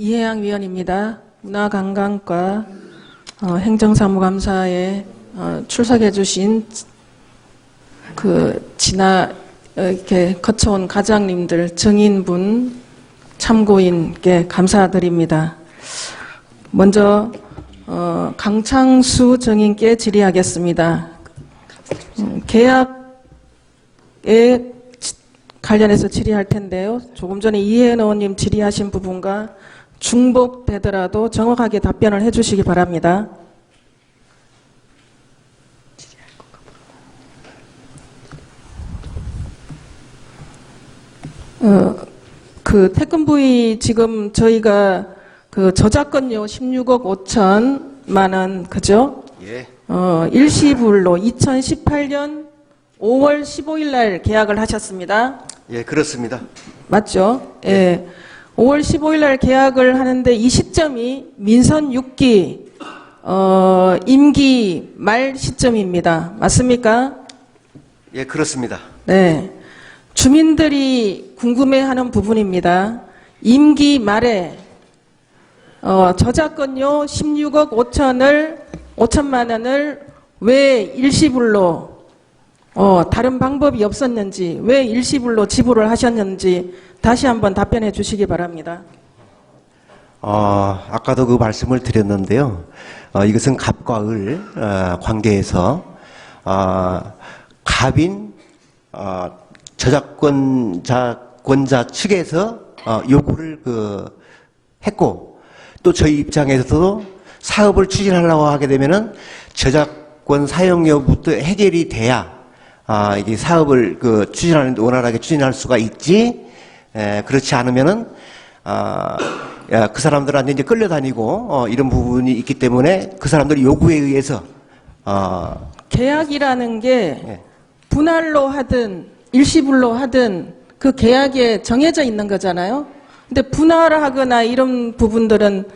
이혜양 위원입니다. 문화관광과 행정사무감사에 출석해 주신 이렇게 거쳐온 가장님들, 증인분, 참고인께 감사드립니다. 먼저 강창수 증인께 질의하겠습니다. 계약에 관련해서 질의할 텐데요. 조금 전에 이혜연 의원님 질의하신 부분과 중복되더라도 정확하게 답변을 해주시기 바랍니다. 그 태권브이 지금 저희가 그 저작권료 16억 5천만 원, 그죠? 예. 일시불로 2018년 5월 15일 날 계약을 하셨습니다. 예, 그렇습니다. 맞죠? 예. 5월 15일 날 계약을 하는데 이 시점이 민선 6기 임기 말 시점입니다. 맞습니까? 예, 그렇습니다. 네. 주민들이 궁금해하는 부분입니다. 임기 말에 저작권료 16억 5천만 원을 왜 일시불로 다른 방법이 없었는지, 왜 일시불로 지불을 하셨는지 다시 한번 답변해 주시기 바랍니다. 아까도 그 말씀을 드렸는데요. 이것은 갑과 을 관계에서 갑인 저작권자 측에서 요구를 했고, 또 저희 입장에서도 사업을 추진하려고 하게 되면은 저작권 사용료부터 해결이 돼야 이게 사업을 원활하게 추진할 수가 있지. 그렇지 않으면은 그 사람들한테 이제 끌려다니고 이런 부분이 있기 때문에 그 사람들의 요구에 의해서 계약이라는 게 예. 분할로 하든 일시불로 하든 그 계약에 정해져 있는 거잖아요. 근데 분할하거나 이런 부분들은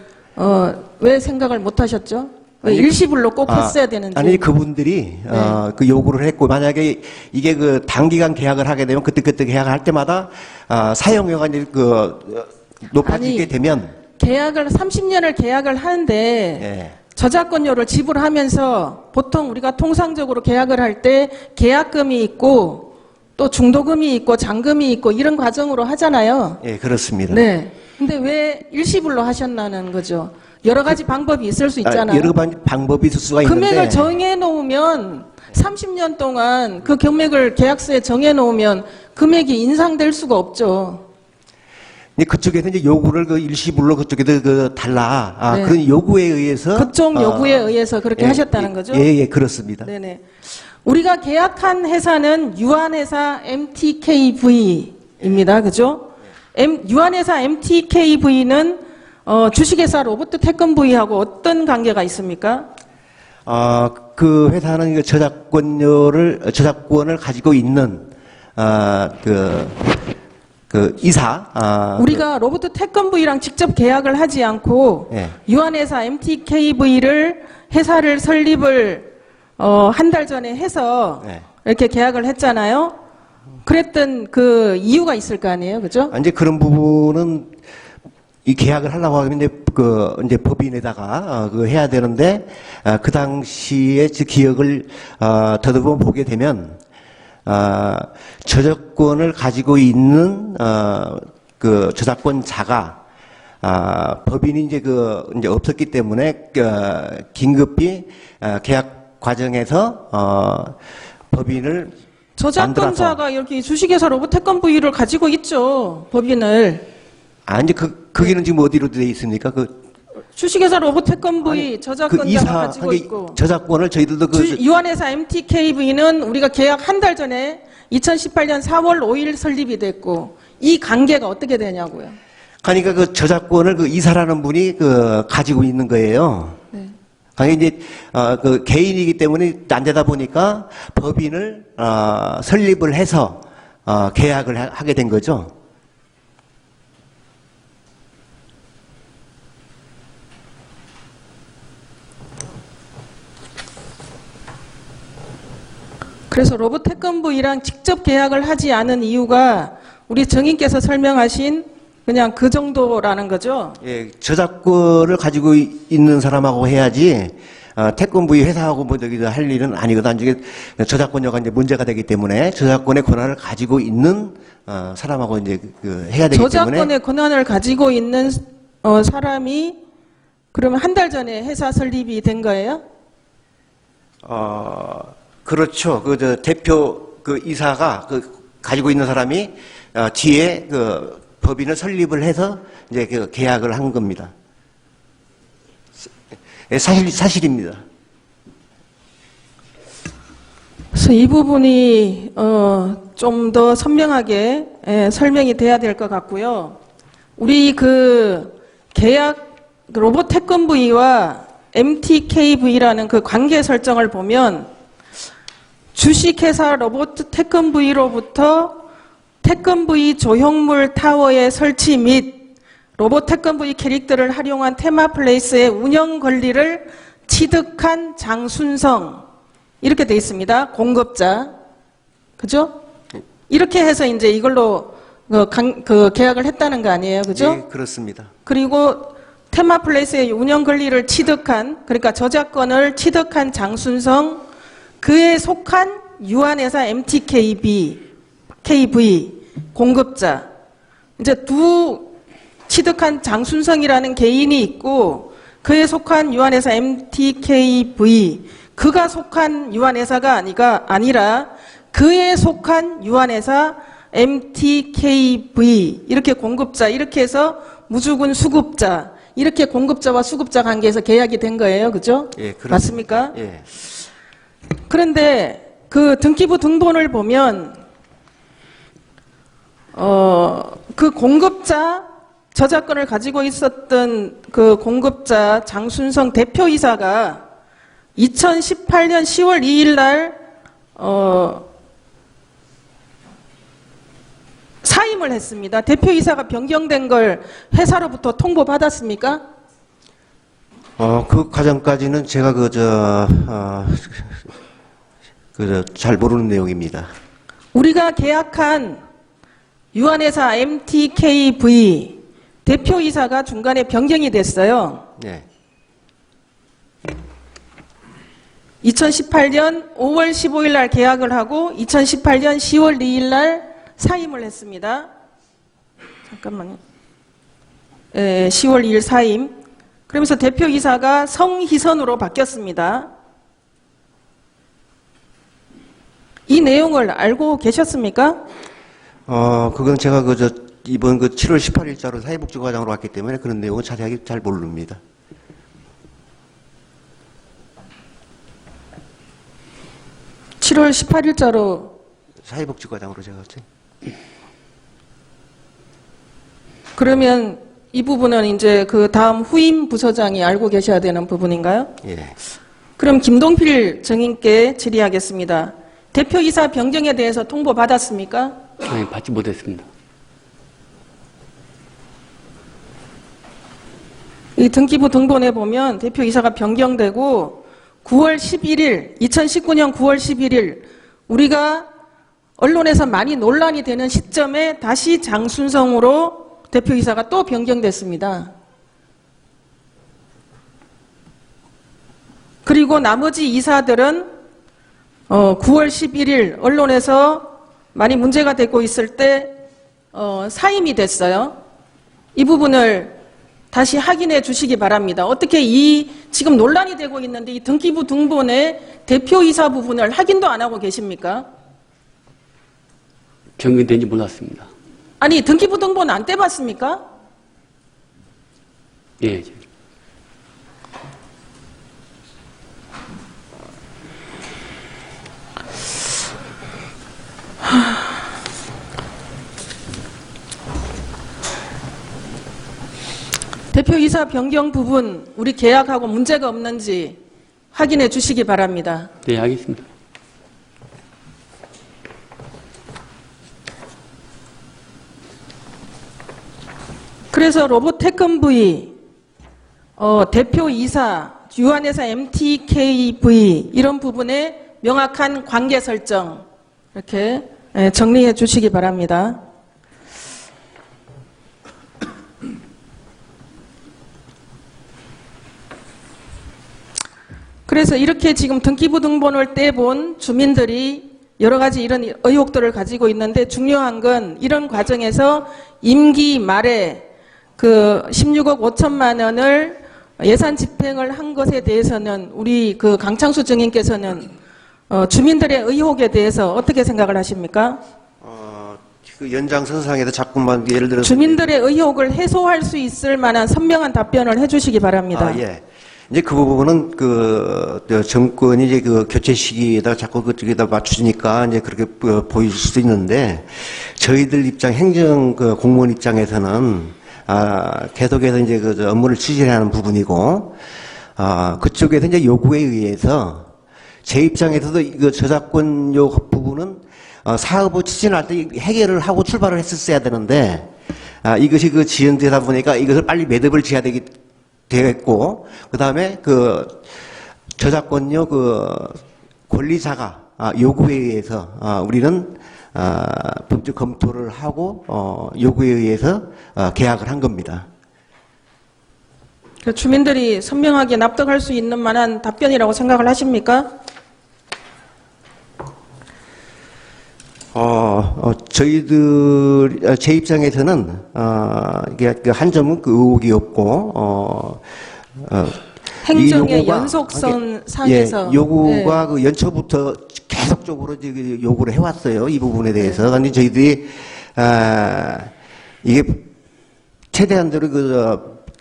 왜 생각을 못 하셨죠? 왜 일시불로 꼭 했어야 되는지. 아니, 그분들이 네. 그 요구를 했고, 만약에 이게 그 단기간 계약을 하게 되면 그때 계약을 할 때마다 사용료가 이제 높아지게 되면 계약을 30년을 계약을 하는데 예. 저작권료를 지불하면서 보통 우리가 통상적으로 계약을 할 때 계약금이 있고 또 중도금이 있고 잔금이 있고 이런 과정으로 하잖아요. 예, 그렇습니다. 네. 근데 왜 일시불로 하셨나는 거죠? 여러 가지 방법이 있을 수 있잖아요. 여러 가지 방법이 있을 수가 있는데 금액을 정해 놓으면 30년 동안 그 금액을 계약서에 정해 놓으면 금액이 인상될 수가 없죠. 그쪽에서 이제 요구를 일시불로 그쪽에도 달라. 네. 그런 요구에 의해서. 그쪽 요구에 의해서 그렇게 하셨다는 거죠? 예, 그렇습니다. 네네. 우리가 계약한 회사는 유한회사 MTKV입니다. 그죠? 유한회사 MTKV는 주식회사 로버트 태권브이하고 어떤 관계가 있습니까? 그 회사는 저작권을 가지고 있는, 이사. 우리가 로버트 태권브이랑 직접 계약을 하지 않고, 예. 유한회사 MTKV를 회사를 설립을, 한 달 전에 해서, 예. 이렇게 계약을 했잖아요? 그랬던 그 이유가 있을 거 아니에요? 그죠? 이제 그런 부분은 이 계약을 하려고 하면 이제 법인에다가 해야 되는데, 그 당시에 기억을 더듬어 보게 되면, 저작권을 가지고 있는 그 저작권자가 법인이 이제 없었기 때문에 긴급히 계약 과정에서 법인을 저작권자가 만들어서. 이렇게 주식회사 로봇 태권브이를 가지고 있죠. 법인을. 이제 거기는 지금 어디로 되어 있습니까? 주식회사 로봇 태권브이 저작권자가 가지고 하게 있고. 저작권을 저희들도 유한회사 MTKV는 우리가 계약 한 달 전에 2018년 4월 5일 설립이 됐고 이 관계가 어떻게 되냐고요. 그러니까 그 저작권을 이사라는 분이 가지고 있는 거예요. 네. 그러니까 이제 개인이기 때문에 안 되다 보니까 법인을 설립을 해서 계약을 하게 된 거죠. 그래서 로봇 태권브이랑 직접 계약을 하지 않은 이유가 우리 정인께서 설명하신 그냥 그 정도라는 거죠? 예, 저작권을 가지고 있는 사람하고 해야지, 태권브이 회사하고 뭐 저기 할 일은 아니거든. 이게 저작권료가 이제 문제가 되기 때문에 저작권의 권한을 가지고 있는 사람하고 이제 해야 되기 때문에. 저작권의 권한을 가지고 있는 사람이 그러면 한 달 전에 회사 설립이 된 거예요? 그렇죠. 대표 이사가 가지고 있는 사람이 뒤에 법인을 설립을 해서 이제 계약을 한 겁니다. 사실입니다. 그래서 이 부분이 좀 더 선명하게 설명이 돼야 될 것 같고요. 우리 계약 로봇 태권브이와 MTKV라는 그 관계 설정을 보면 주식회사 로봇 태권브이로부터 태권브이 조형물 타워의 설치 및 로봇 태권브이 캐릭터를 활용한 테마플레이스의 운영 권리를 취득한 장순성 이렇게 돼 있습니다. 공급자. 그죠? 이렇게 해서 이제 이걸로 계약을 했다는 거 아니에요. 그죠? 네, 그렇습니다. 그리고 테마플레이스의 운영 권리를 취득한, 그러니까 저작권을 취득한 장순성, 그에 속한 유한회사 MTKV 공급자. 이제 취득한 장순성이라는 개인이 있고, 그에 속한 유한회사 MTKV, 그가 속한 유한회사가 아니라, 그에 속한 유한회사 MTKV, 이렇게 공급자, 이렇게 해서 무주군 수급자, 이렇게 공급자와 수급자 관계에서 계약이 된 거예요. 그죠? 예, 그렇습니다. 맞습니까? 예. 그런데 그 등기부 등본을 보면, 그 공급자, 저작권을 가지고 있었던 그 공급자 장순성 대표이사가 2018년 10월 2일 날, 사임을 했습니다. 대표이사가 변경된 걸 회사로부터 통보받았습니까? 그 과정까지는 제가 잘 모르는 내용입니다. 우리가 계약한 유한회사 MTKV 대표이사가 중간에 변경이 됐어요. 네. 2018년 5월 15일 날 계약을 하고 2018년 10월 2일 날 사임을 했습니다. 잠깐만요. 10월 2일 사임. 그러면서 대표이사가 성희선으로 바뀌었습니다. 이 내용을 알고 계셨습니까? 그건 제가 이번 7월 18일자로 사회복지과장으로 왔기 때문에 그런 내용은 자세하게 잘 모릅니다. (7월 18일자로) 사회복지과장으로 제가 왔죠. 그러면 이 부분은 이제 그 다음 후임 부서장이 알고 계셔야 되는 부분인가요? 예. 그럼 김동필 정인께 질의하겠습니다. 대표이사 변경에 대해서 통보 받았습니까? 아니, 받지 못했습니다. 이 등기부 등본에 보면 대표이사가 변경되고 2019년 9월 11일 우리가 언론에서 많이 논란이 되는 시점에 다시 장순성으로 대표이사가 또 변경됐습니다. 그리고 나머지 이사들은 9월 11일 언론에서 많이 문제가 되고 있을 때 사임이 됐어요. 이 부분을 다시 확인해 주시기 바랍니다. 어떻게 지금 논란이 되고 있는데 이 등기부 등본의 대표이사 부분을 확인도 안 하고 계십니까? 변경된지 몰랐습니다. 아니 등기부 등본 안 떼봤습니까? 예. 대표이사 변경 부분 우리 계약하고 문제가 없는지 확인해 주시기 바랍니다. 네, 알겠습니다. 그래서 로봇 태권브이 대표이사 유한회사 MTKV 이런 부분에 명확한 관계 설정 이렇게 정리해 주시기 바랍니다. 그래서 이렇게 지금 등기부등본을 떼본 주민들이 여러 가지 이런 의혹들을 가지고 있는데 중요한 건 이런 과정에서 임기 말에 그 16억 5천만 원을 예산 집행을 한 것에 대해서는 우리 그 강창수 증인께서는 주민들의 의혹에 대해서 어떻게 생각을 하십니까? 그 연장선상에서 자꾸만 예를 들어서 주민들의 의혹을 해소할 수 있을 만한 선명한 답변을 해주시기 바랍니다. 예. 이제 그 부분은 저 정권이 이제 그 교체 시기에다 자꾸 그쪽에다 맞추니까 이제 그렇게 보일 수도 있는데 저희들 입장 행정 그 공무원 입장에서는 계속해서 이제 그 업무를 추진하는 부분이고 그쪽에서 이제 요구에 의해서 제 입장에서도 그 저작권료 부분은 사업을 추진할 때 해결을 하고 출발을 했었어야 되는데 이것이 그 지연되다 보니까 이것을 빨리 매듭을 지어야 되겠고 그 다음에 그 저작권료 그 권리자가 요구에 의해서 우리는 법적 검토를 하고 요구에 의해서 계약을 한 겁니다. 그 주민들이 선명하게 납득할 수 있는 만한 답변이라고 생각을 하십니까? 제 입장에서는, 이게 그 한 점은 그 의혹이 없고, 행정의 이 요구가- 연속성 상에서 요구가 그 연초부터 계속적으로 이제 요구를 해왔어요. 이 부분에 대해서. 근데 저희들이, 이게 최대한대로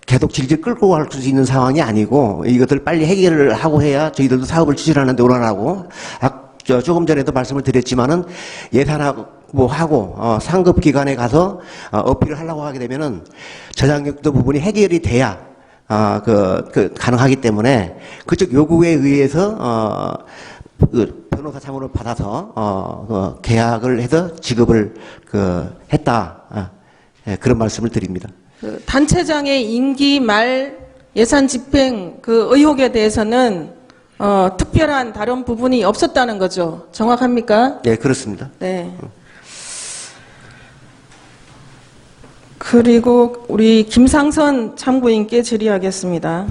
계속 질질 끌고 갈 수 있는 상황이 아니고 이것을 빨리 해결을 하고 해야 저희들도 사업을 추진하는 데 원활하고 조금 전에도 말씀을 드렸지만은 예산하고 하고 상급 기관에 가서 어필을 하려고 하게 되면은 저장력도 부분이 해결이 돼야 가능하기 때문에 그쪽 요구에 의해서 그 변호사 자문을 받아서 계약을 해서 지급을 했다. 그런 말씀을 드립니다. 그 단체장의 임기 말 예산 집행 그 의혹에 대해서는 특별한 다른 부분이 없었다는 거죠. 정확합니까? 네, 그렇습니다. 네. 그리고 우리 김상선 참고인께 질의하겠습니다.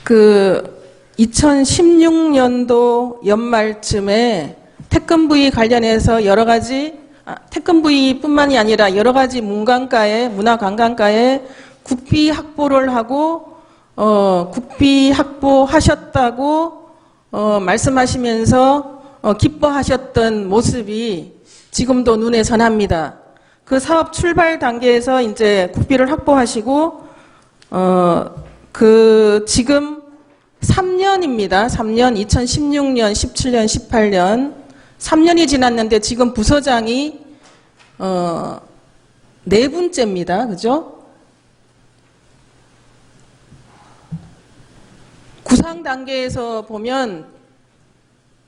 그 2016년도 연말쯤에 태권브이 관련해서 여러 가지 태권브이뿐만이 아니라 여러 가지 문화관광가에 국비 확보를 하고 국비 확보하셨다고 말씀하시면서 기뻐하셨던 모습이 지금도 눈에 선합니다. 그 사업 출발 단계에서 이제 국비를 확보하시고 그 지금 3년입니다. 3년 2016년, 17년, 18년 3년이 지났는데 지금 부서장이 네 분째입니다. 그죠? 구상 단계에서 보면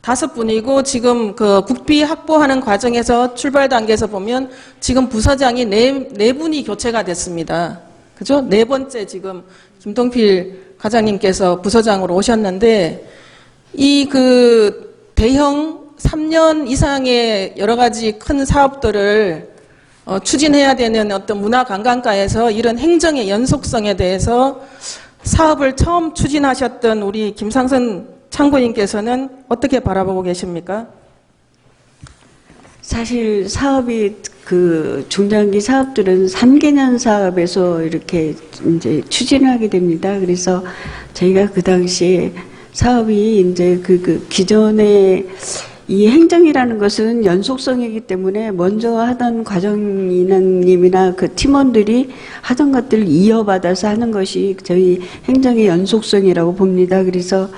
5분이고 지금 그 국비 확보하는 과정에서 출발 단계에서 보면 지금 부서장이 네 분이 교체가 됐습니다. 그죠? 네 번째 지금 김동필 과장님께서 부서장으로 오셨는데 이 그 대형 3년 이상의 여러 가지 큰 사업들을 추진해야 되는 어떤 문화관광가에서 이런 행정의 연속성에 대해서 사업을 처음 추진하셨던 우리 김상선 참고인께서는 어떻게 바라보고 계십니까? 사실 사업이 그 중장기 사업들은 3개년 사업에서 이렇게 이제 추진하게 됩니다. 그래서 저희가 그 당시에 사업이 이제 그 기존에 이 행정이라는 것은 연속성이기 때문에 먼저 하던 과정인님이나 그 팀원들이 하던 것들을 이어받아서 하는 것이 저희 행정의 연속성이라고 봅니다. 그래서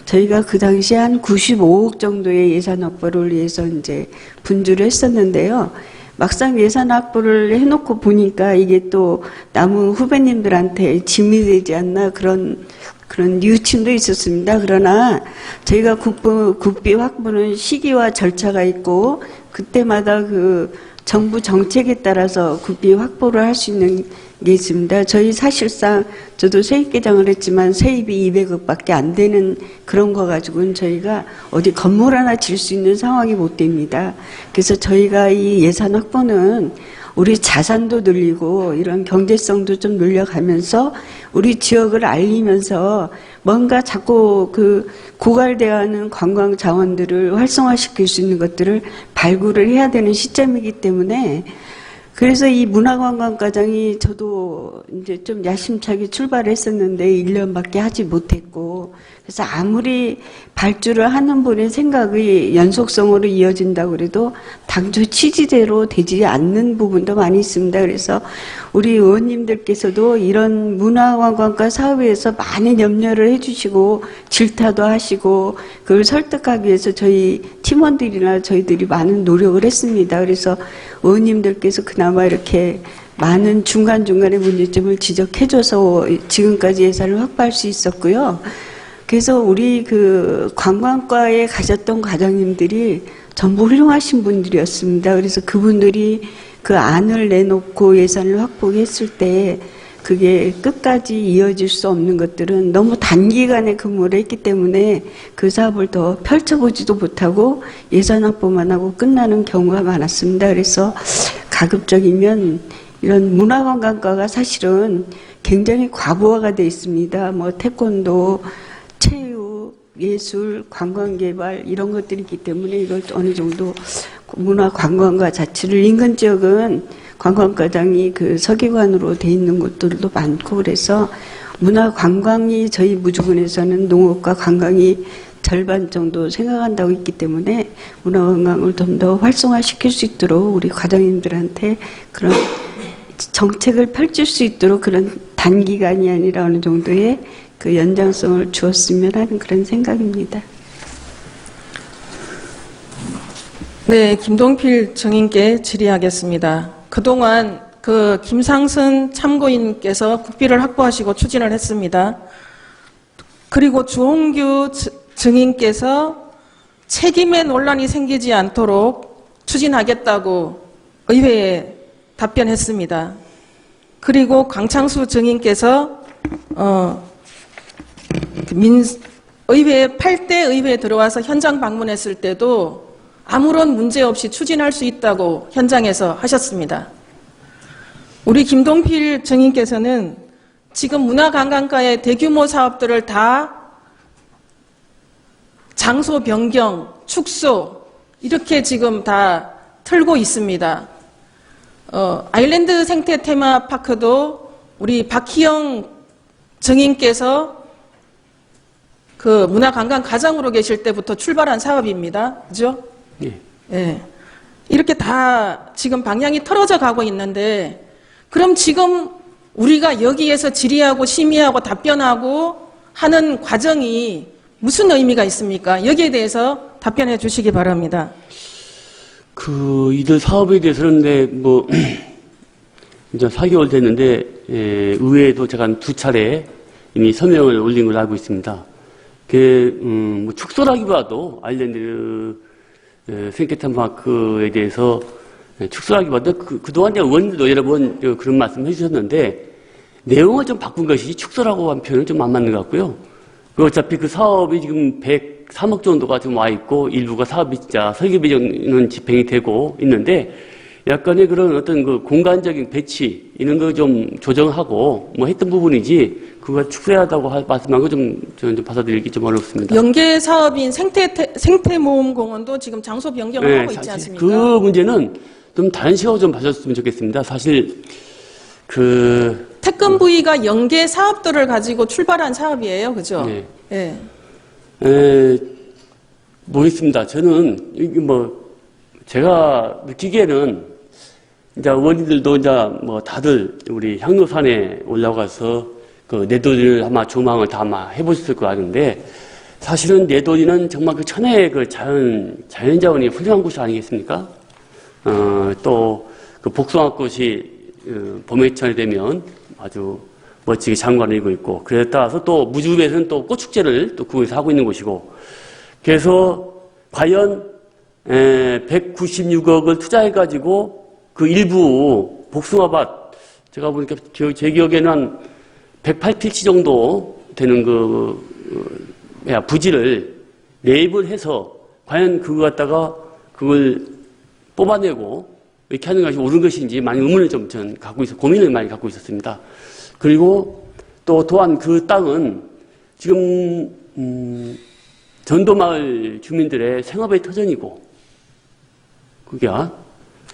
저희가 그 당시에 한 95억 정도의 예산 확보를 위해서 이제 분주를 했었는데요. 막상 예산 확보를 해놓고 보니까 이게 또 남은 후배님들한테 짐이 되지 않나 그런 유침도 있었습니다. 그러나 저희가 국비 확보는 시기와 절차가 있고 그때마다 그 정부 정책에 따라서 국비 확보를 할 수 있는 게 있습니다. 저희 사실상 저도 세입개장을 했지만 세입이 200억밖에 안 되는 그런 거 가지고는 저희가 어디 건물 하나 질 수 있는 상황이 못 됩니다. 그래서 저희가 이 예산 확보는 우리 자산도 늘리고 이런 경제성도 좀 늘려가면서 우리 지역을 알리면서 뭔가 자꾸 그 고갈되어가는 관광 자원들을 활성화시킬 수 있는 것들을 발굴을 해야 되는 시점이기 때문에 그래서 이 문화관광과정이 저도 이제 좀 야심차게 출발을 했었는데 1년밖에 하지 못했고 그래서 아무리 발주를 하는 분의 생각이 연속성으로 이어진다고 그래도 당초 취지대로 되지 않는 부분도 많이 있습니다. 그래서 우리 의원님들께서도 이런 문화관광과 사업에서 많은 염려를 해주시고 질타도 하시고 그걸 설득하기 위해서 저희 팀원들이나 저희들이 많은 노력을 했습니다. 그래서 의원님들께서 그나마 이렇게 많은 중간중간의 문제점을 지적해줘서 지금까지 예산을 확보할 수 있었고요. 그래서 우리 그 관광과에 가셨던 과장님들이 전부 훌륭하신 분들이었습니다. 그래서 그분들이 그 안을 내놓고 예산을 확보했을 때 그게 끝까지 이어질 수 없는 것들은 너무 단기간에 근무를 했기 때문에 그 사업을 더 펼쳐보지도 못하고 예산 확보만 하고 끝나는 경우가 많았습니다. 그래서 가급적이면 이런 문화관광과가 사실은 굉장히 과부하가 되어 있습니다. 뭐 태권도, 체육, 예술, 관광개발 이런 것들이 있기 때문에 이걸 어느 정도 문화관광과 자체를 인근 지역은 관광과장이 그 서기관으로 돼 있는 곳들도 많고 그래서 문화관광이 저희 무주군에서는 농업과 관광이 절반 정도 생각한다고 있기 때문에 문화관광을 좀 더 활성화시킬 수 있도록 우리 과장님들한테 그런 정책을 펼칠 수 있도록 그런 단기간이 아니라 어느 정도의 그 연장성을 주었으면 하는 그런 생각입니다. 네, 김동필 정인께 질의하겠습니다. 그동안 그 김상선 참고인께서 국비를 확보하시고 추진을 했습니다. 그리고 주홍규 증인께서 책임의 논란이 생기지 않도록 추진하겠다고 의회에 답변했습니다. 그리고 강창수 증인께서 의회 8대 의회에 들어와서 현장 방문했을 때도 아무런 문제 없이 추진할 수 있다고 현장에서 하셨습니다. 우리 김동필 증인께서는 지금 문화관광과의 대규모 사업들을 다 장소 변경, 축소 이렇게 지금 다 틀고 있습니다. 아일랜드 생태 테마파크도 우리 박희영 증인께서 그 문화관광 과장으로 계실 때부터 출발한 사업입니다. 그죠? 예. 예. 이렇게 다 지금 방향이 틀어져 가고 있는데 그럼 지금 우리가 여기에서 질의하고 심의하고 답변하고 하는 과정이 무슨 의미가 있습니까? 여기에 대해서 답변해 주시기 바랍니다. 이들 사업에 대해서는 이제 4개월 됐는데, 의회에도 제가 한 2차례 이미 서명을 올린 걸로 알고 있습니다. 축소라기보다도 아일랜드 생태테마파크에 대해서 축소라기보다 그동안 이제 의원님도 여러 번 그런 말씀 해주셨는데, 내용을 좀 바꾼 것이지 축소라고 한 표현은 좀 안 맞는 것 같고요. 어차피 그 사업이 지금 103억 정도가 지금 와 있고, 일부가 사업이 진짜 설계비전은 집행이 되고 있는데, 약간의 그런 어떤 그 공간적인 배치, 이런 거 좀 조정하고, 했던 부분이지, 그거 축소하다고 말씀한 거 저는 좀 받아들이기 좀 어렵습니다. 연계 사업인 생태모험공원도 지금 장소 변경을 하고 있지 않습니까? 그 문제는 좀 다른 식으로 좀 봐줬으면 좋겠습니다. 사실, 태권부위가 연계 사업들을 가지고 출발한 사업이에요. 그죠? 네. 예. 모르겠습니다. 저는, 제가 느끼기에는, 이제 의원님들도 이제 다들 우리 향로산에 올라가서 내도리를 아마 조망을 다 아마 해보셨을 거 아는데, 사실은 내도리는 정말 그 천혜의 그 자연자원이 훌륭한 곳이 아니겠습니까? 또, 그 복숭아꽃이 봄에철이 되면 아주 멋지게 장관을 이루고 있고, 그에 따라서 또 무주에서는 또 꽃축제를 또 그곳에서 하고 있는 곳이고, 그래서 과연 196억을 투자해가지고 그 일부 복숭아밭, 제가 보니까 제 기억에는 한 108필지 정도 되는 부지를 매입을 해서 과연 그거 갖다가 그걸 뽑아내고 이렇게 하는 것이 옳은 것인지 많이 의문을 좀 전 고민을 많이 갖고 있었습니다. 그리고 또한 그 땅은 지금 전도마을 주민들의 생업의 터전이고, 그게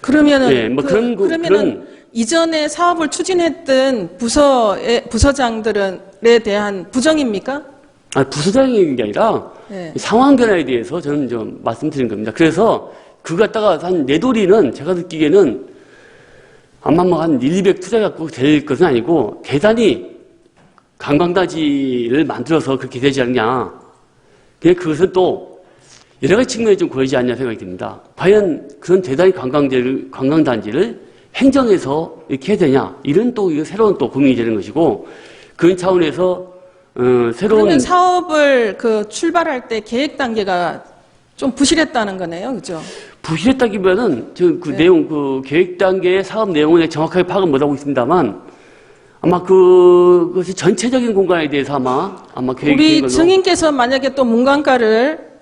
그러면은 예, 뭐 그러면은 이전에 사업을 추진했던 부서장들에 대한 부정입니까? 부서장인 게 아니라 예. 상황 변화에 대해서 저는 좀 말씀드린 겁니다. 그래서 그거 갖다가 한 내돌이는 제가 느끼기에는 아마 뭐 한 200 투자 갖고 될 것은 아니고 대단히 관광단지를 만들어서 그렇게 되지 않냐. 그것은 또 여러 가지 측면이 좀 보이지 않냐 생각이 듭니다. 과연 그런 대단히 관광단지를 행정에서 이렇게 해야 되냐. 이런 또 새로운 또 고민이 되는 것이고, 그런 차원에서 새로운 그러면 사업을 출발할 때 계획 단계가 좀 부실했다는 거네요, 그죠? 부실했다기보다는 네. 내용, 계획 단계의 사업 내용을 정확하게 파악은 못하고 있습니다만, 아마 그것이 전체적인 공간에 대해서 아마 계획이 우리 된 걸로. 증인께서 만약에 또 문광가를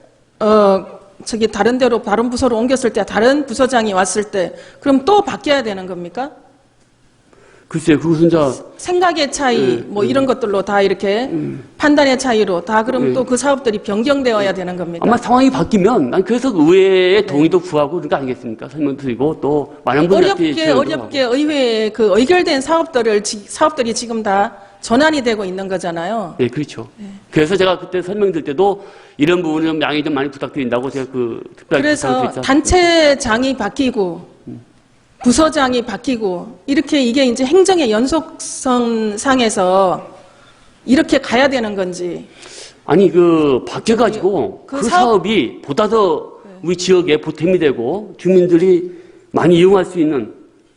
다른 데로 다른 부서로 옮겼을 때 다른 부서장이 왔을 때 그럼 또 바뀌어야 되는 겁니까? 글쎄요, 그것은 생각의 차이 뭐 이런 것들로 다 이렇게 판단의 차이로 다 그럼 또 그 사업들이 변경되어야 되는 겁니까? 아마 상황이 바뀌면 난 그래서 의회의 동의도 구하고 그런 거 아니겠습니까? 설명드리고 또 많은 분들한테 어렵게 의회에 그 의결된 사업들이 지금 다 전환이 되고 있는 거잖아요. 네, 그렇죠. 그래서 제가 그때 설명드릴 때도 이런 부분을 좀 양해 좀 많이 부탁드린다고 제가 특별히 그래서 단체장이 바뀌고 부서장이 바뀌고 이렇게 이게 이제 행정의 연속성 상에서 이렇게 가야 되는 건지. 아니 바뀌어가지고 그 사업이 보다 더 우리 지역에 보탬이 되고 주민들이 많이 이용할 수 있는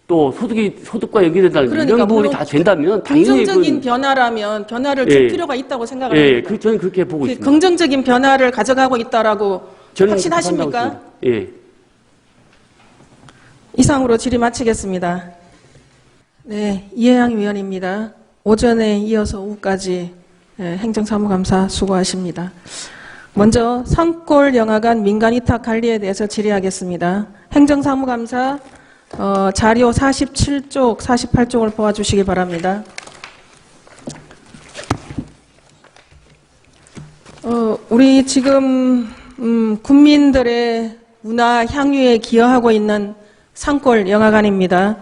또 소득과 연계된다는 이런 부분이 다 된다면 당연히 긍정적인 변화라면 변화를 줄 필요가 있다고 생각을 합니다. 저는 그렇게 보고 있습니다. 긍정적인 변화를 가져가고 있다라고 확신하십니까? 예. 이상으로 질의 마치겠습니다. 네, 이해양 위원입니다. 오전에 이어서 오후까지 행정사무감사 수고하십니다. 먼저 산골영화관 민간위탁 관리에 대해서 질의하겠습니다. 행정사무감사 자료 47쪽, 48쪽을 보아주시기 바랍니다. 우리 지금 국민들의 문화 향유에 기여하고 있는 산골영화관입니다.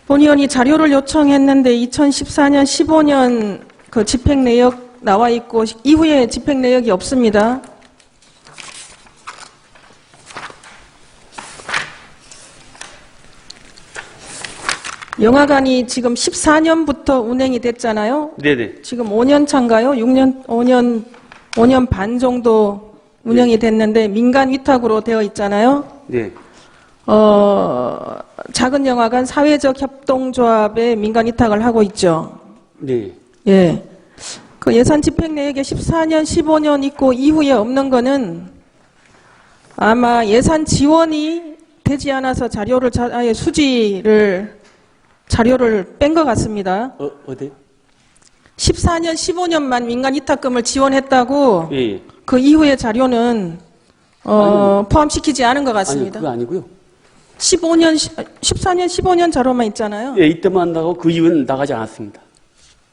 본의원이 자료를 요청했는데 2014년, 15년 그 집행 내역 나와 있고 이후에 집행 내역이 없습니다. 영화관이 지금 14년부터 운행이 됐잖아요. 네네. 지금 5년 차인가요? 5년 반 정도 운영이 됐는데 민간 위탁으로 되어 있잖아요. 네. 작은 영화관 사회적 협동조합에 민간 위탁을 하고 있죠. 네. 예. 그 예산 집행 내역에 14년, 15년 있고 이후에 없는 거는 아마 예산 지원이 되지 않아서 아예 자료를 뺀 것 같습니다. 어디? 14년, 15년만 민간 위탁금을 지원했다고 예. 그 이후의 자료는 포함시키지 않은 것 같습니다. 아니요, 그거 아니고요. 14년, 15년 자료만 있잖아요. 예, 이때만 나가고 그 이후는 나가지 않았습니다.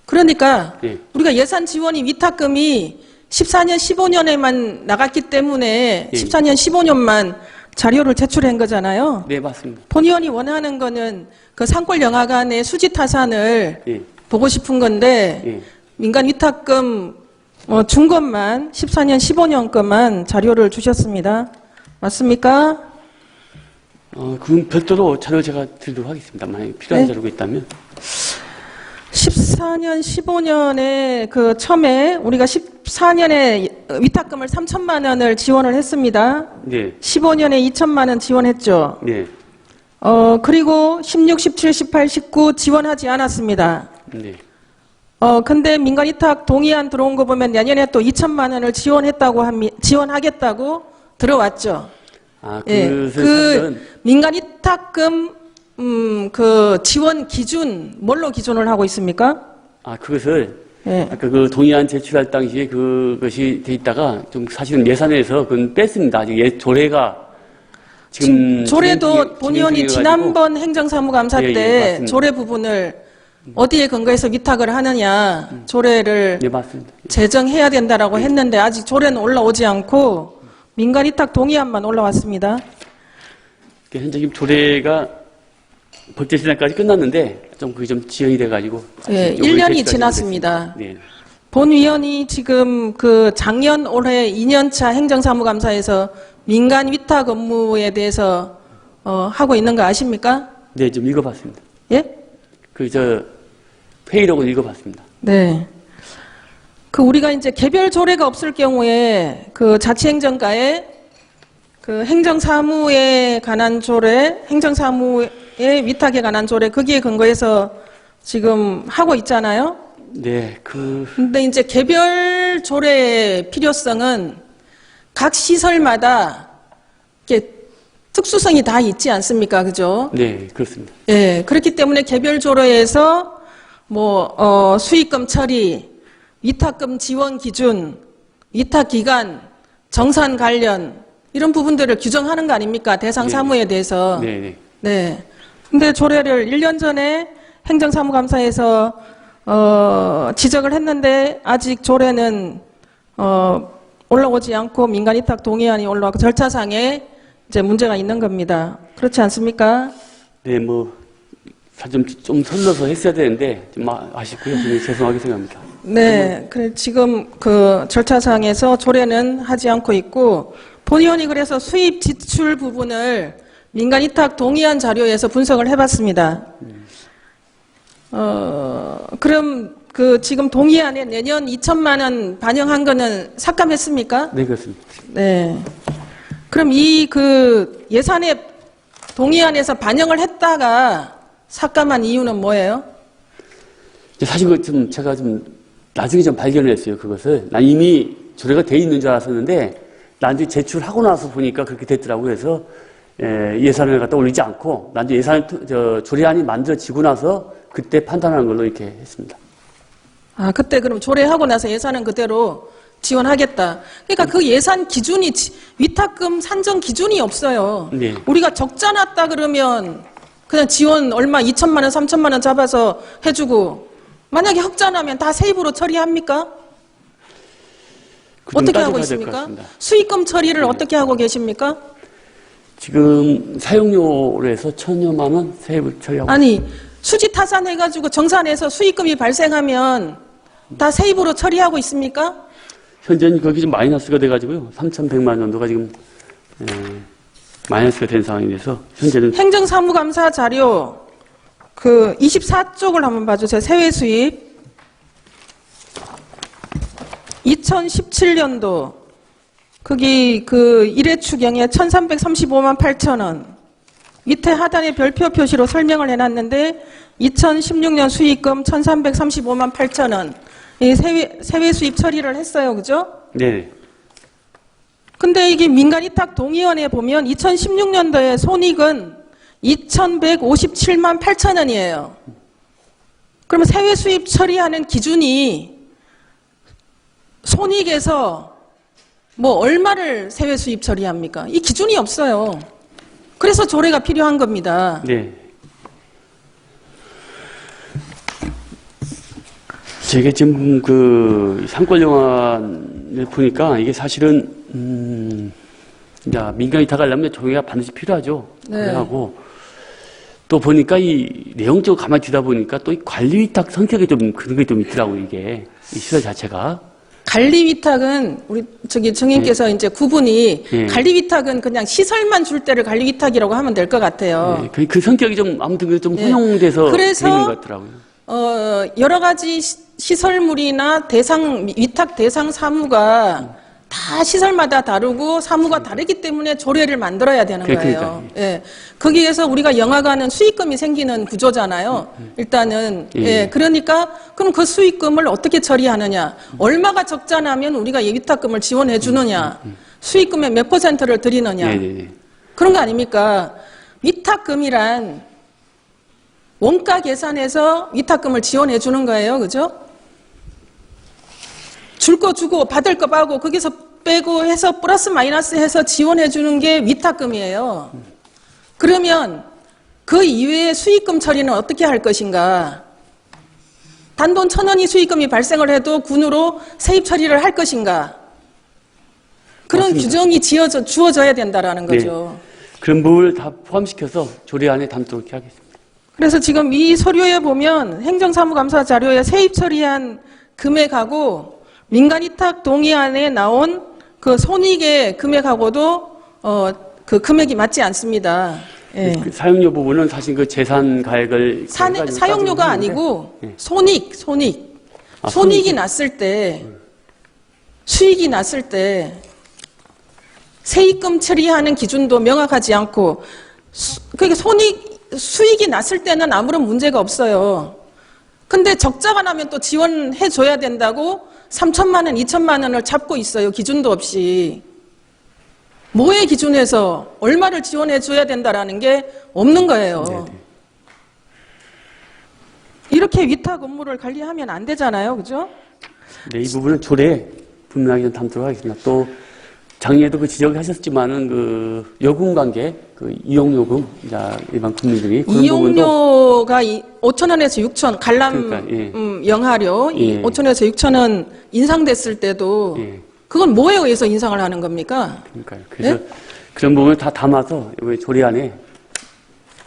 그러니까 예. 우리가 예산 지원이 위탁금이 14년, 15년에만 나갔기 때문에 예. 14년, 15년만 자료를 제출한 거잖아요. 네, 맞습니다. 본의원이 원하는 거는 그 산골 영화관의 수지 타산을 예. 보고 싶은 건데 예. 민간 위탁금 준 것만 14년, 15년 것만 자료를 주셨습니다. 맞습니까? 그건 별도로 자료 제가 드리도록 하겠습니다. 만약에 필요한 네. 자료가 있다면. 14년, 15년에 그 처음에 우리가 14년에 위탁금을 3천만 원을 지원을 했습니다. 네. 15년에 2천만 원 지원했죠. 네. 그리고 16, 17, 18, 19 지원하지 않았습니다. 네. 근데 민간 위탁 동의안 들어온 거 보면 내년에 또 2천만 원을 지원하겠다고 들어왔죠. 예, 사실은 민간 위탁금 그 지원 기준 뭘로 기준을 하고 있습니까? 그것을 예. 아까 그 동의안 제출할 당시에 그것이 돼 있다가 좀 사실은 예산에서 그건 뺐습니다. 아직 조례가 지금 조례도 진행 본 의원이 중이어가지고. 지난번 행정사무감사 예, 때 맞습니다. 조례 부분을 어디에 근거해서 위탁을 하느냐 조례를 예, 맞습니다. 제정해야 된다라고 했는데 아직 조례는 올라오지 않고 민간 위탁 동의안만 올라왔습니다. 현재 지금 조례가 법제 시장까지 끝났는데 좀 그게 좀 지연이 돼가지고 예, 좀 1년이 의제까지 지났습니다. 네. 본 위원이 지금 그 작년 올해 2년차 행정사무감사에서 민간 위탁 업무에 대해서 하고 있는 거 아십니까? 네, 좀 읽어봤습니다. 예? 회의록을 읽어봤습니다. 네. 그 우리가 이제 개별 조례가 없을 경우에 그 자치행정가에 그 행정사무에 관한 조례, 행정사무의 위탁에 관한 조례 거기에 근거해서 지금 하고 있잖아요. 네, 근데 이제 개별 조례의 필요성은 각 시설마다 이렇게 특수성이 다 있지 않습니까? 그죠? 네, 그렇습니다. 예, 그렇기 때문에 개별 조례에서 수익금 처리, 위탁금 지원 기준, 위탁 기간, 정산 관련 이런 부분들을 규정하는 거 아닙니까? 대상 네. 사무에 대해서. 네, 네. 네. 근데 조례를 1년 전에 행정사무감사에서 지적을 했는데 아직 조례는 올라오지 않고 민간 위탁 동의안이 올라왔고 절차상에 이제 문제가 있는 겁니다. 그렇지 않습니까? 네, 좀 설러서 했어야 되는데 좀 아쉽고요. 좀 죄송하게 생각합니다. 네, 그래 지금 그 절차상에서 조례는 하지 않고 있고 본 의원이 그래서 수입 지출 부분을 민간 위탁 동의안 자료에서 분석을 해봤습니다. 그럼 그 지금 동의안에 내년 2천만 원 반영한 거는 삭감했습니까? 네, 그렇습니다. 네. 그럼 이 그 예산에 동의안에서 반영을 했다가 삭감한 이유는 뭐예요? 사실 제가 나중에 좀 발견을 했어요, 그것을. 난 이미 조례가 돼 있는 줄 알았었는데, 나중에 제출하고 나서 보니까 그렇게 됐더라고요. 그래서, 예산을 갖다 올리지 않고, 나중에 조례안이 만들어지고 나서 그때 판단하는 걸로 이렇게 했습니다. 아, 그때 그럼 조례하고 나서 예산은 그대로 지원하겠다. 그러니까 그 예산 기준이 위탁금 산정 기준이 없어요. 네. 우리가 적자 났다 그러면 그냥 지원 얼마 2천만 원, 3천만 원 잡아서 해주고 만약에 흑자 나면 다 세입으로 처리합니까? 어떻게 하고 있습니까? 수익금 처리를 어떻게 하고 계십니까? 지금 사용료로 해서 1,000여만 원 세입을 처리하고. 아니 수지 타산해가지고 정산해서 수익금이 발생하면 다 세입으로 처리하고 있습니까? 현재는 거기 좀 마이너스가 돼가지고요. 3,100만 원 정도가 지금 마이너스가 된 상황이 돼서 현재는 행정사무감사 자료 그 24쪽을 한번 봐주세요. 세외 수입 2017년도 거기 그 1회 추경에 1,335만 8천 원 밑에 하단에 별표 표시로 설명을 해놨는데 2016년 수익금 1,335만 8천 원 이 세외 수입 처리를 했어요. 그죠? 네. 근데 이게 민간위탁 동의원에 보면 2016년도에 손익은 2,157만 8천 원이에요. 그러면 세외 수입 처리하는 기준이 손익에서 얼마를 세외 수입 처리합니까? 이 기준이 없어요. 그래서 조례가 필요한 겁니다. 네. 제가 지금 그 상권영화를 보니까 이게 사실은 이제 민간이 다가려면 조례가 반드시 필요하죠. 네. 그래하고 또 보니까 이 내용적으로 가만히 듣다 보니까 또 이 관리위탁 성격이 좀 그런 게 좀 있더라고요. 이게 이 시설 자체가. 관리위탁은 우리 정님께서 이제 구분이 네. 관리위탁은 그냥 시설만 줄 때를 관리위탁이라고 하면 될 것 같아요. 네, 그 성격이 좀 아무튼 좀 네. 혼용돼서 그래서 있는 것 같더라고요. 여러 가지 시설물이나 위탁 대상 사무가 다 시설마다 다르고 사무가 다르기 때문에 조례를 만들어야 되는 거예요. 그러니까요. 예. 거기에서 우리가 영화관은 수익금이 생기는 구조잖아요. 일단은 예. 예. 그러니까 그럼 그 수익금을 어떻게 처리하느냐? 얼마가 적자 나면 우리가 위탁금을 지원해 주느냐? 수익금의 몇 %를 드리느냐? 네네네. 그런 거 아닙니까? 위탁금이란 원가 계산해서 위탁금을 지원해 주는 거예요. 그죠? 줄 거 주고 받을 거 받고 거기서 빼고 해서 플러스 마이너스 해서 지원해 주는 게 위탁금이에요. 그러면 그 이외의 수익금 처리는 어떻게 할 것인가? 단돈 1,000원이 수익금이 발생을 해도 군으로 세입 처리를 할 것인가? 그런 맞습니다. 규정이 주어져야 된다라는 네. 거죠. 그런 부분을 다 포함시켜서 조례안에 담도록 하겠습니다. 그래서 지금 이 서류에 보면 행정사무감사 자료에 세입 처리한 금액하고 민간위탁 동의안에 나온 그 손익의 금액하고도 그 금액이 맞지 않습니다. 예. 그 사용료 부분은 사실 그 재산 가액을 사용료가 아니고 예. 손익. 아, 손익이 났을 때, 수익이 났을 때 세입금 처리하는 기준도 명확하지 않고 그러니까 수익이 났을 때는 아무런 문제가 없어요. 근데 적자가 나면 또 지원해 줘야 된다고 3천만 원, 2천만 원을 잡고 있어요. 기준도 없이. 뭐의 기준에서 얼마를 지원해 줘야 된다라는 게 없는 거예요. 네네. 이렇게 위탁 업무를 관리하면 안 되잖아요. 그죠? 네, 이 부분은 조례에 분명하게 좀 담도록 하겠습니다. 또 작년에도 그 지적하셨지만은 그 요금 관계, 그 이용요금, 일반 국민들이 그런 부분도 이용료가 5,000원에서 6,000원, 관람 그러니까, 예. 영하료 예. 5,000원에서 6,000원 인상됐을 때도 예. 그건 뭐에 의해서 인상을 하는 겁니까? 그러니까요. 그래서 네? 그런 부분을 다 담아서 이번에 조례안에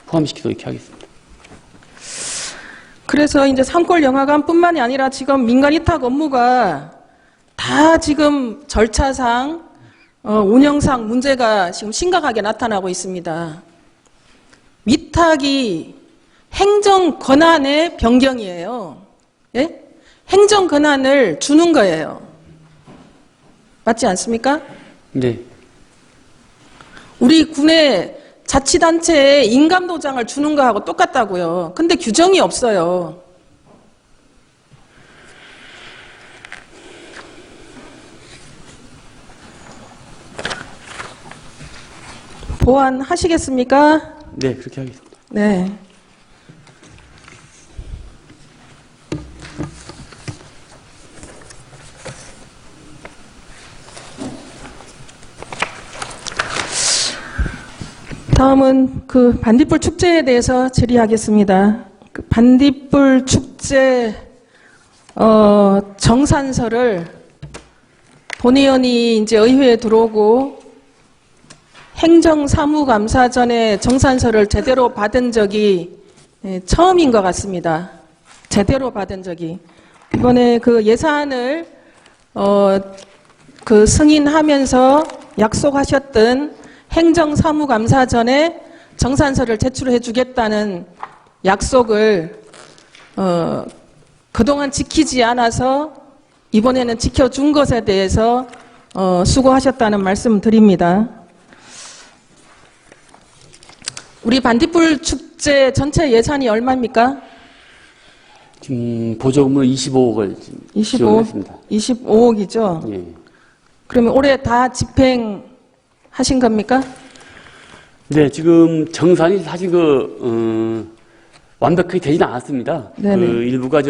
포함시키도록 이렇게 하겠습니다. 그래서 이제 산골 영화관뿐만이 아니라 지금 민간위탁 업무가 다 지금 절차상 운영상 문제가 지금 심각하게 나타나고 있습니다. 위탁이 행정 권한의 변경이에요. 예? 행정 권한을 주는 거예요. 맞지 않습니까? 네. 우리 군의 자치단체에 인감도장을 주는 거하고 똑같다고요. 근데 규정이 없어요. 보완하시겠습니까? 네, 그렇게 하겠습니다. 네. 다음은 그 반딧불 축제에 대해서 질의하겠습니다. 그 반딧불 축제 정산서를 본의원이 이제 의회에 들어오고 행정사무감사전에 정산서를 제대로 받은 적이 처음인 것 같습니다. 제대로 받은 적이. 이번에 그 예산을 그 승인하면서 약속하셨던 행정사무감사전에 정산서를 제출해 주겠다는 약속을 그동안 지키지 않아서 이번에는 지켜준 것에 대해서 수고하셨다는 말씀 드립니다. 우리 반딧불 축제 전체 예산이 얼마입니까? 지금 보조금으로 25억을 지원했습니다. 25억이죠. 예. 그러면 올해 다 집행하신 겁니까? 네, 지금 정산이 사실 완벽하게 되지는 않았습니다. 네네. 그 일부가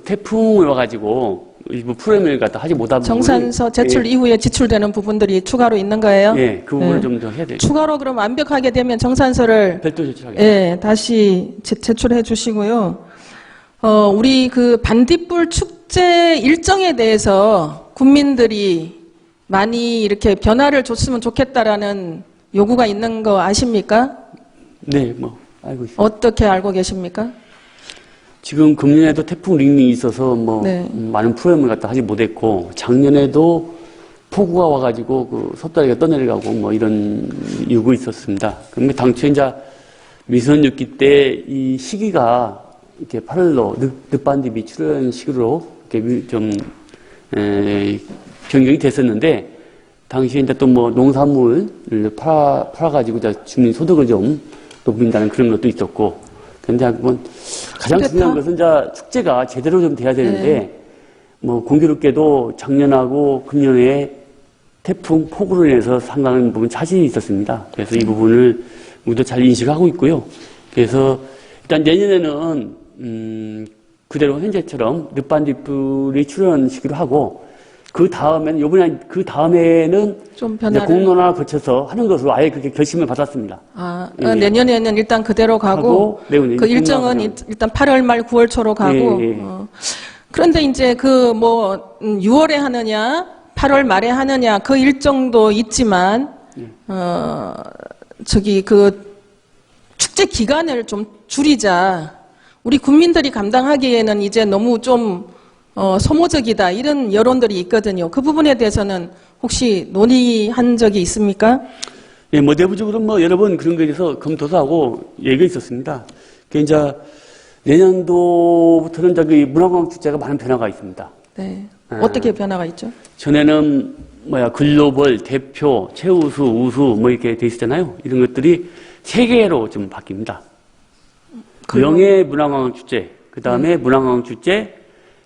태풍이 와가지고 일부 프로그램을 갖다 하지 못한 정산서 부분이, 제출 이후에 지출되는 부분들이 추가로 있는 거예요? 예, 그 부분을 예. 좀 더 해야 돼요. 추가로 그럼 완벽하게 되면 정산서를 별도 제출하겠습니다. 예, 다시 제출해 주시고요. 우리 그 반딧불 축제 일정에 대해서 국민들이 많이 이렇게 변화를 줬으면 좋겠다라는 요구가 있는 거 아십니까? 네, 알고 있습니다. 어떻게 알고 계십니까? 지금 금년에도 태풍 링링이 있어서 네. 많은 프로그램을 갖다 하지 못했고, 작년에도 폭우가 와가지고 섭다리가 떠내려가고 이런 요구 있었습니다. 그런데 당초에 이제 미선육기 때 이 시기가 이렇게 8월로 늦반딧이 출현 시기로 이렇게 변경이 됐었는데, 당시에 이제 또 농산물을 팔아가지고 주민 소득을 좀 높인다는 그런 것도 있었고, 근데 가장 중요한 것은 이제 축제가 제대로 좀 돼야 되는데, 공교롭게도 작년하고 금년에 태풍 폭우로 인해서 상당한 부분 차질이 있었습니다. 그래서 이 부분을 모두 잘 인식하고 있고요. 그래서 일단 내년에는 그대로 현재처럼 늦반딧불이 출현시기로 하고, 그 다음에는 요번에 그 다음에는 좀 이제 변화를. 공론화 거쳐서 하는 것으로 아예 그렇게 결심을 받았습니다. 예. 내년에는 일단 그대로 가고, 내후년 그 일정은 공론화가 일단 8월 말 9월 초로 가고, 예, 예. 그런데 이제 6월에 하느냐, 8월 말에 하느냐, 그 일정도 있지만, 축제 기간을 좀 줄이자. 우리 국민들이 감당하기에는 이제 너무 좀, 소모적이다. 이런 여론들이 있거든요. 그 부분에 대해서는 혹시 논의한 적이 있습니까? 예, 내부적으로 여러 번 그런 거에 대해서 검토도 하고 얘기가 있었습니다. 그 이제 내년도부터는 저기 문화관광 축제가 많은 변화가 있습니다. 네. 어떻게 변화가 있죠? 전에는 글로벌 대표 최우수 우수 이렇게 돼 있었잖아요. 이런 것들이 세 개로 좀 바뀝니다. 명예 문화관광 축제, 그 다음에 문화관광 축제,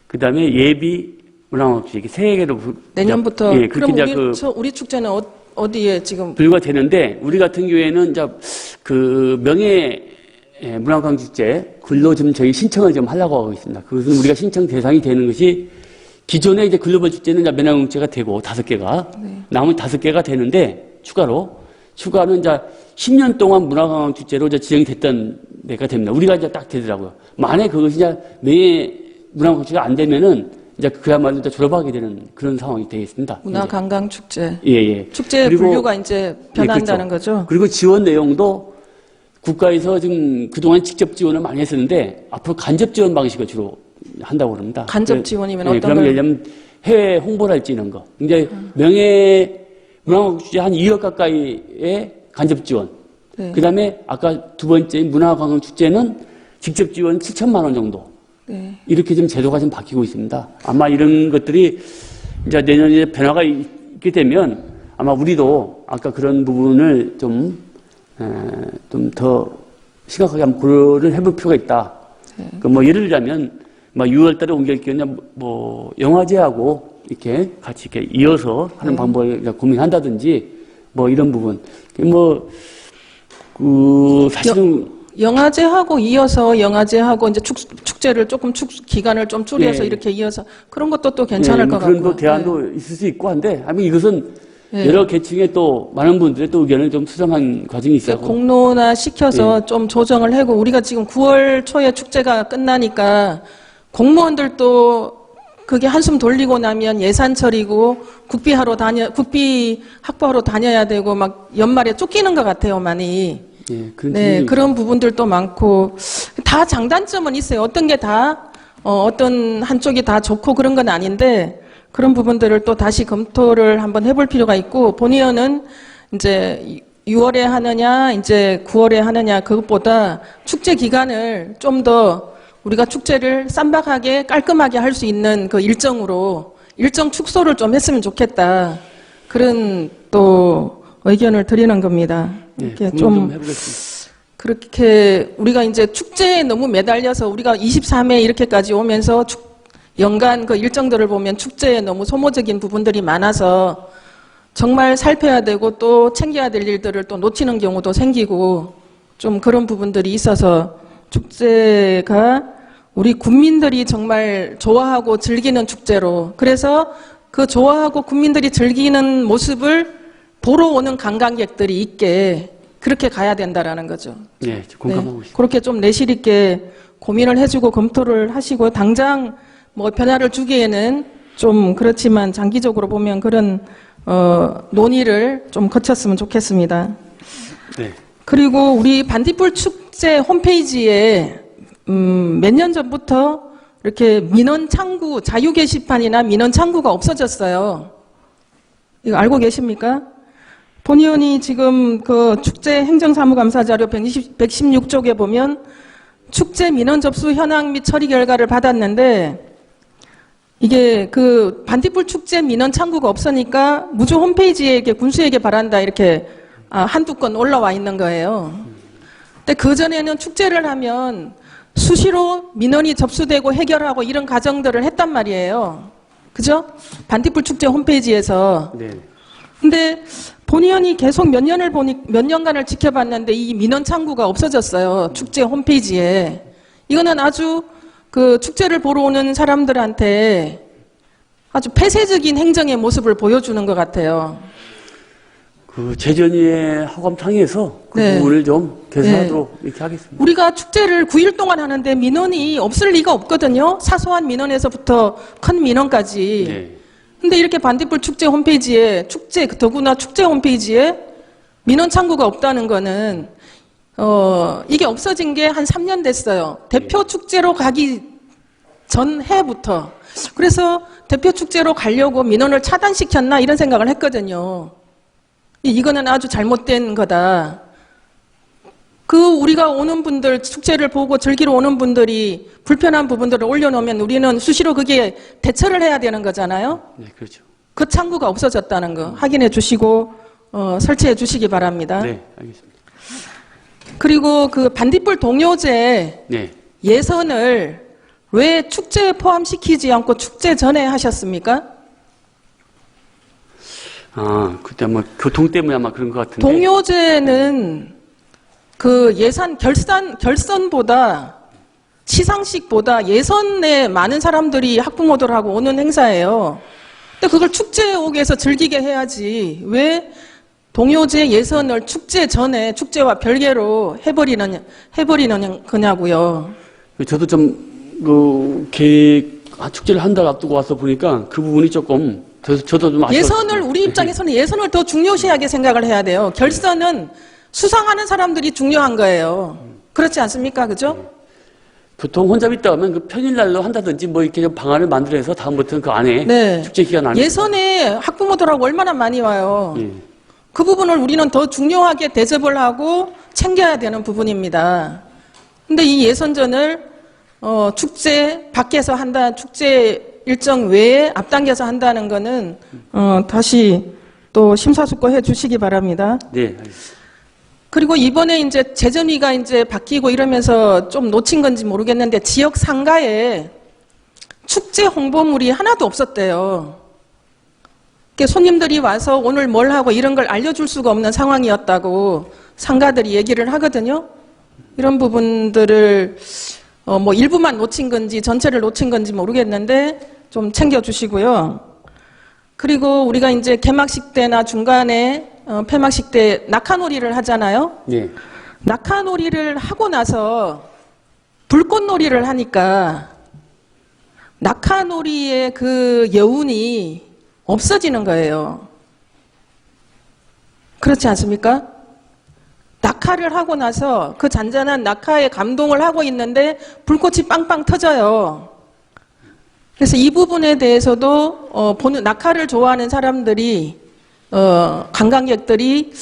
그 다음에 예비 문화관광 축제 이렇게 세 개로 내년부터. 예, 그럼 그렇게 이제 우리 축제는 어디에 지금? 분류가 되는데 우리 같은 경우에는 이제 그 명예 문화관광 축제 글로 좀 저희 신청을 좀 하려고 하고 있습니다. 그것은 우리가 신청 대상이 되는 것이 기존에 이제 글로벌 축제는 이제 문화관광 축제가 되고 5개가 나머지 5개가 되는데 추가는 이제 10년 동안 문화관광 축제로 이제 지정이 됐던 데가 됩니다. 우리가 이제 딱 되더라고요. 만약에 그것이 이제 명예 문화관광 축제가 안 되면은 이제 그야말로 이제 졸업하게 되는 그런 상황이 되겠습니다. 문화관광 축제. 예. 축제 그리고 분류가 이제 변한다는 그렇죠. 거죠. 그리고 지원 내용도 국가에서 지금 그동안 직접 지원을 많이 했었는데 앞으로 간접 지원 방식을 주로 한다고 그럽니다. 간접 지원이면 어떤 그러면 걸? 예를 들면 해외 홍보를 할지 이런 거. 이제 명예 문화관광 축제 한 2억 가까이의 간접 지원. 네. 그다음에 아까 두 번째 문화관광 축제는 직접 지원 7천만 원 정도. 네. 이렇게 좀 제도가 좀 바뀌고 있습니다. 아마 이런 것들이 이제 내년에 변화가 있게 되면 아마 우리도 아까 그런 부분을 좀 더 심각하게 한번 고려를 해볼 필요가 있다. 예를 들자면 6월 달에 옮길 경우는 영화제하고 이렇게 같이 이렇게 이어서 하는 방법을 고민한다든지 이런 부분. 사실은 영화제하고 이어서 영화제하고 이제 축제를 조금 기간을 좀 줄여서 예. 이렇게 이어서 그런 것도 또 괜찮을 것 그런 같고요. 대안도 있을 수 있고 한데, 이것은 예. 여러 계층의 또 많은 분들의 또 의견을 좀 수정한 과정이 있어요. 공론화 시켜서 좀 조정을 하고 우리가 지금 9월 초에 축제가 끝나니까 공무원들도 그게 한숨 돌리고 나면 예산 처리고 국비 확보하러 다녀야 되고 막 연말에 쫓기는 것 같아요, 많이. 예, 그런 네, 부분이 그런 부분들도 많고 다 장단점은 있어요. 어떤 게 다 어떤 한쪽이 다 좋고 그런 건 아닌데 그런 부분들을 또 다시 검토를 한번 해볼 필요가 있고 본의원은 이제 6월에 하느냐 이제 9월에 하느냐 그것보다 축제 기간을 좀 더 우리가 축제를 쌈박하게 깔끔하게 할 수 있는 그 일정 축소를 좀 했으면 좋겠다. 그런 또 의견을 드리는 겁니다. 이렇게 좀 해보겠습니다. 그렇게 우리가 이제 축제에 너무 매달려서 우리가 23회 이렇게까지 오면서 연간 그 일정들을 보면 축제에 너무 소모적인 부분들이 많아서 정말 살펴야 되고 또 챙겨야 될 일들을 또 놓치는 경우도 생기고 좀 그런 부분들이 있어서 축제가 우리 국민들이 정말 좋아하고 즐기는 축제로 그래서 그 좋아하고 국민들이 즐기는 모습을 보러 오는 관광객들이 있게 그렇게 가야 된다라는 거죠. 네, 공감하고 있습니다. 그렇게 좀 내실 있게 고민을 해주고 검토를 하시고 당장 변화를 주기에는 좀 그렇지만 장기적으로 보면 그런 논의를 좀 거쳤으면 좋겠습니다. 네. 그리고 우리 반딧불 축제 홈페이지에 몇 년 전부터 이렇게 민원 창구 자유 게시판이나 민원 창구가 없어졌어요. 이거 알고 계십니까? 본의원이 지금 그 축제 행정사무감사 자료 116쪽에 보면 축제 민원 접수 현황 및 처리 결과를 받았는데 이게 그 반딧불 축제 민원 창구가 없으니까 무주 홈페이지에 이렇게 군수에게 바란다 이렇게 한두 건 올라와 있는 거예요. 근데 그전에는 축제를 하면 수시로 민원이 접수되고 해결하고 이런 과정들을 했단 말이에요. 그죠? 반딧불 축제 홈페이지에서. 네. 근데 본의원이 계속 몇 년간을 지켜봤는데 이 민원 창구가 없어졌어요. 축제 홈페이지에. 이거는 아주 그 축제를 보러 오는 사람들한테 아주 폐쇄적인 행정의 모습을 보여주는 것 같아요. 그 재전위의 하검상에서 그 네. 부분을 좀 개선하도록 이렇게 하겠습니다. 우리가 축제를 9일 동안 하는데 민원이 없을 리가 없거든요. 사소한 민원에서부터 큰 민원까지. 네. 근데 이렇게 반딧불 축제 홈페이지에 더구나 축제 홈페이지에 민원 창구가 없다는 거는 이게 없어진 게 한 3년 됐어요. 대표 축제로 가기 전 해부터. 그래서 대표 축제로 가려고 민원을 차단시켰나 이런 생각을 했거든요. 이거는 아주 잘못된 거다. 우리가 오는 분들, 축제를 보고 즐기러 오는 분들이 불편한 부분들을 올려놓으면 우리는 수시로 그게 대처를 해야 되는 거잖아요. 네, 그렇죠. 그 창구가 없어졌다는 거 확인해 주시고 설치해 주시기 바랍니다. 네, 알겠습니다. 그리고 그 반딧불 동요제 네. 예선을 왜 축제에 포함시키지 않고 축제 전에 하셨습니까? 아, 그때 아마 교통 때문에 아마 그런 것 같은데. 동요제는 그 예산 결선보다 시상식보다 예선에 많은 사람들이 학부모들하고 오는 행사예요. 근데 그걸 축제에 오게 해서 즐기게 해야지. 왜 동요제 예선을 축제 전에 축제와 별개로 해버리는 거냐고요. 저도 축제를 한 달 앞두고 와서 보니까 그 부분이 조금 저도 좀 아쉬웠어요. 우리 입장에서는 예선을 더 중요시하게 생각을 해야 돼요. 결선은 수상하는 사람들이 중요한 거예요. 그렇지 않습니까? 그죠? 보통 혼잡 있다 하면 그 평일날로 한다든지 뭐 이렇게 좀 방안을 만들어서 다음부터는 그 안에 네. 축제 기간 안에 예선에 학부모들하고 얼마나 많이 와요. 예. 그 부분을 우리는 더 중요하게 대접을 하고 챙겨야 되는 부분입니다. 근데 이 예선전을 축제 밖에서 축제 일정 외에 앞당겨서 한다는 거는 다시 또 심사숙고해 주시기 바랍니다. 네, 알겠습니다. 그리고 이번에 이제 재정위가 이제 바뀌고 이러면서 좀 놓친 건지 모르겠는데 지역 상가에 축제 홍보물이 하나도 없었대요. 손님들이 와서 오늘 뭘 하고 이런 걸 알려줄 수가 없는 상황이었다고 상가들이 얘기를 하거든요. 이런 부분들을 뭐 일부만 놓친 건지 전체를 놓친 건지 모르겠는데 좀 챙겨주시고요. 그리고 우리가 이제 개막식 때나 중간에 폐막식 때 낙하놀이를 하잖아요. 네. 낙하놀이를 하고 나서 불꽃놀이를 하니까 낙하놀이의 그 여운이 없어지는 거예요. 그렇지 않습니까? 낙하를 하고 나서 그 잔잔한 낙하에 감동을 하고 있는데 불꽃이 빵빵 터져요. 그래서 이 부분에 대해서도 낙하를 좋아하는 사람들이 관광객들이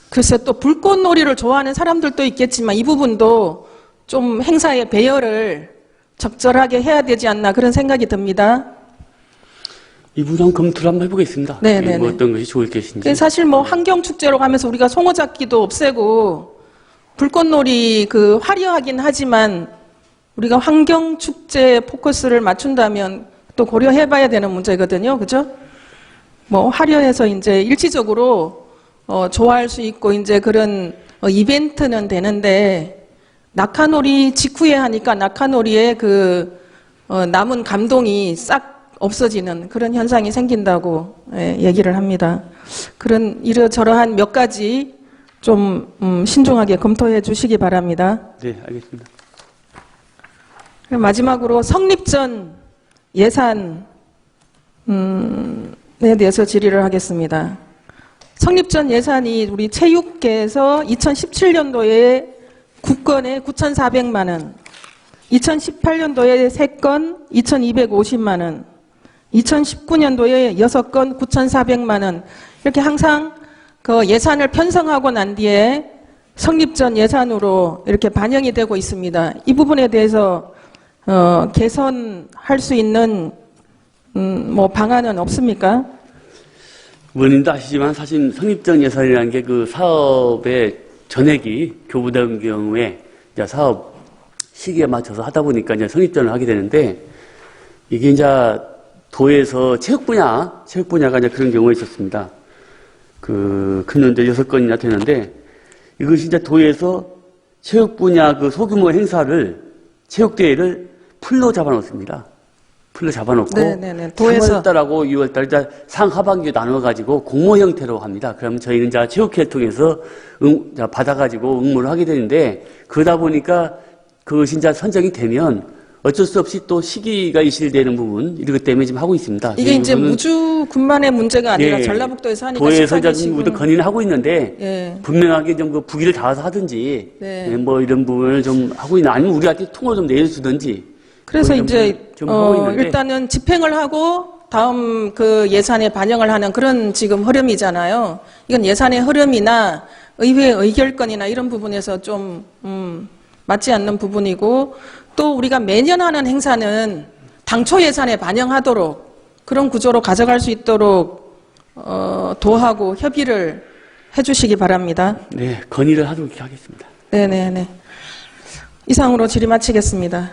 글쎄 또 불꽃놀이를 좋아하는 사람들도 있겠지만 이 부분도 좀 행사의 배열을 적절하게 해야 되지 않나 그런 생각이 듭니다. 이 부분 한번 검토를 한번 해보겠습니다. 네네네. 뭐 어떤 것이 좋을 것인지. 사실 뭐 환경축제로 가면서 우리가 송어잡기도 없애고 불꽃놀이 화려하긴 하지만 우리가 환경축제에 포커스를 맞춘다면 또 고려해봐야 되는 문제거든요. 그죠? 뭐 화려해서 이제 일시적으로 좋아할 수 있고 이제 그런 이벤트는 되는데 낙하놀이 직후에 하니까 낙하놀이의 남은 감동이 싹 없어지는 그런 현상이 생긴다고 얘기를 합니다. 그런 이러저러한 몇 가지 좀 신중하게 검토해 주시기 바랍니다. 네, 알겠습니다. 마지막으로 성립전 예산에 대해서 질의를 하겠습니다. 성립전 예산이 우리 체육계에서 2017년도에 9건에 9,400만 원, 2018년도에 3건 2,250만 원, 2019년도에 6건 9,400만 원 이렇게 항상 그 예산을 편성하고 난 뒤에 성립전 예산으로 이렇게 반영이 되고 있습니다. 이 부분에 대해서 개선할 수 있는 뭐 방안은 없습니까? 의원님도 아시지만 사실 성립전 예산이라는 게 그 사업의 전액이 교부된 경우에 이제 사업 시기에 맞춰서 하다 보니까 이제 성립전을 하게 되는데 이게 이제 도에서 체육 분야가 이제 그런 경우가 있었습니다. 근데 6건이나 되는데 이것이 이제 도에서 체육 분야 소규모 행사를 체육대회를 풀로 잡아놓습니다. 틀로 잡아놓고 네네네. 도에서 3월달하고 6월달 상하반기 나눠가지고 공모 형태로 합니다. 그러면 저희는 이제 체육회를 통해서 받아가지고 응모를 하게 되는데 그러다 보니까 그것이 이제 선정이 되면 어쩔 수 없이 또 시기가 이실되는 부분 이것 때문에 지금 하고 있습니다. 이게 이제 무주군만의 문제가 아니라 예, 전라북도에서 하니까 도에서 이제 시간이 모두 건의는 하고 있는데 예. 분명하게 좀 그 부기를 닿아서 하든지 네. 예, 뭐 이런 부분을 좀 하고 있는 아니면 우리한테 통을 좀 내려주든지 그래서 뭐 이런 이제 부분을 좀 하고 있는데 일단은 집행을 하고 다음 그 예산에 반영을 하는 그런 지금 흐름이잖아요. 이건 예산의 흐름이나 의회 의결권이나 이런 부분에서 좀 맞지 않는 부분이고 또 우리가 매년 하는 행사는 당초 예산에 반영하도록 그런 구조로 가져갈 수 있도록 도하고 협의를 해주시기 바랍니다. 네 건의를 하도록 하겠습니다. 네네네. 이상으로 질의 마치겠습니다.